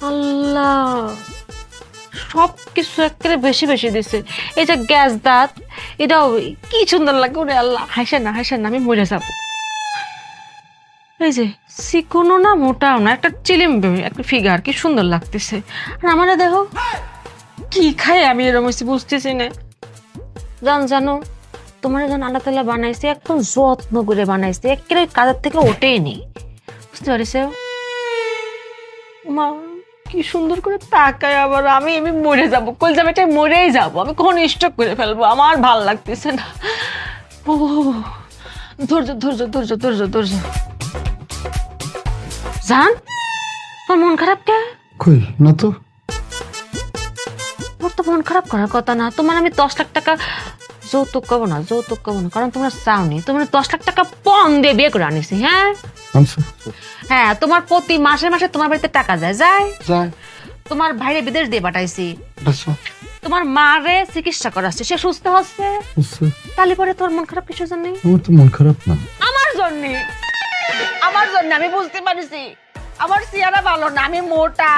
আল্লাহ, সবকিছু একেবারে বেশি বেশি দিছে। এই যে গ্যাস দাঁত, এটাও কি সুন্দর লাগে। ওরে আল্লাহ, হাসেন না, আমি মরে যাব। এই যে চিকনো না মোটাও না, একটা চিলিম একটা ফিগার, কি সুন্দর লাগতেছে। আর আমার দেখো কি খাই আমি এরকম বুঝতেছি না। জানো তোমার যখন আল্লাহ তাআলা বানাইছে একদম যত্ন করে বানাইছে, একেবারে কাজের থেকে ওঠেই নি, বুঝতে পারিস? মা কি সুন্দর করে তাকায়, আবার আমি মরে যাবো, কলজাবেটাই মরেই যাবো, আমি কখন স্টক করে ফেলবো, আমার ভাল লাগতেছে না। ও ধৈর্য ধৈর্য ধৈর্য ধৈর্য ধৈর্য। জান, তোর মন খারাপ কে? কই না তো। তোর তো মন খারাপ করার কথা না। তোমার আমি 10 লাখ টাকা যৌতুক করবো না, কারণ তোমরা চাওনি। তোমার 10 লাখ টাকা পণ দিয়ে বিয়ে করে আনিছি। হ্যাঁ হ্যাঁ, তোমার প্রতি মাসে মাসে তোমার বাড়িতে টাকা যায়। তোমার ভাইরে বিদেশ দিয়ে পাঠাইছি। তোমার মারে চিকিৎসা করাচ্ছে, সে সুস্থ হচ্ছে। তাহলে পরে তোর মন খারাপ কিসের জন্য? আমার তো মন খারাপ না। আমার জন্য আমি বুঝতে পারছি। আমার চেহারা ভালো না, আমি মোটা,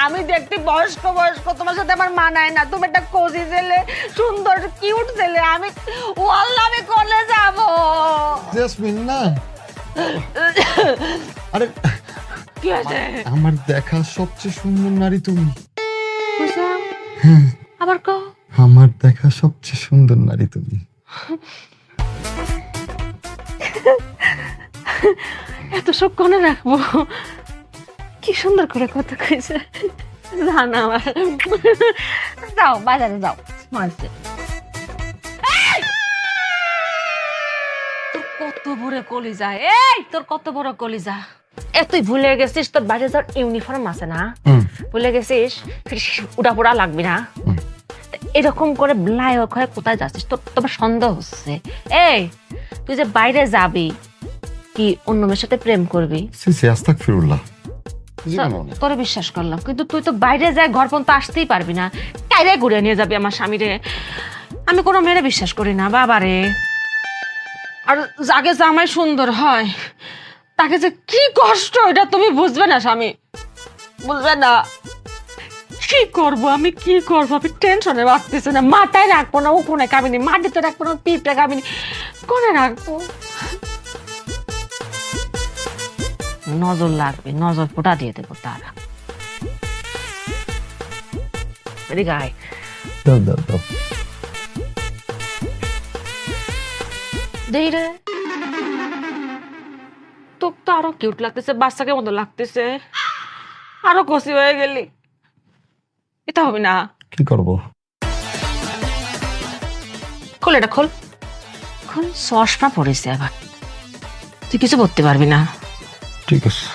আমি দেখতে বয়স্ক, তোমার সাথে আমার মানায় না। তুমি একটা কোজি ছেলে, সুন্দর কিউট ছেলে, আমি ওয়াল্লাহ আমি কোলে যাব। জেসমিন না, আরে কি হয়েছে? আমার দেখা সবচেয়ে সুন্দর নারী তুমি। আবার কো। আমার দেখা সবচেয়ে সুন্দর নারী তুমি। এত শোক কোনে রাখবো? কি সুন্দর করে কথা কইছে। জানা আমার, যাও বাজারে যাও, মারছে। তোর কত বড় কলিজা, তোর কত বড় কলিজা। তুই ভুলে গেছিস তোর বাইরে যাওয়ার ইউনিফর্ম আছে না? ভুলে গেছিস, উড়া পোড়া লাগবি না। এরকম করে ব্লায়ক হয়ে কোথায় যাচ্ছিস? তোমার সন্দেহ হচ্ছে। তুই যে বাইরে যাবি, কি অন্য মেয়ের সাথে প্রেম করবি? আস্তাগফিরুল্লাহ। তোরে বিশ্বাস করলাম, কিন্তু তুই তো বাইরে যায় ঘর পর্যন্ত আসতেই পারবি না। কাইরে ঘুরে নিয়ে যাবি আমার স্বামীরে? আমি কোনো মেয়েরে বিশ্বাস করি না বাবারে। আর যাকে জামাই সুন্দর হয় তাকে যে কি কষ্ট, এটা তুমি বুঝবে না স্বামী, বুঝবে না। কি করবো আমি, কি করবো আমি টেনশনে বাঁচতেছে না। মাথায় রাখবো না উঠোনে কাবিনি, মাটিতে রাখবো না পিঁপড়ে কাবিনি, কোনে রাখবো? নজর লাগবে, নজর ফোটা দিয়ে দেবো তারা। গায়ে দেই রে, তোর তো আরো কিউট লাগতেছে, বাচ্চাকে মতো লাগতেছে। আরো কষি হয়ে গেলি, এটা হবে না। কি করব? খোল, এটা খোল খোল। চশমা পড়েছে আবার, তুই কিছু করতে পারবি না। ঠিক আছে।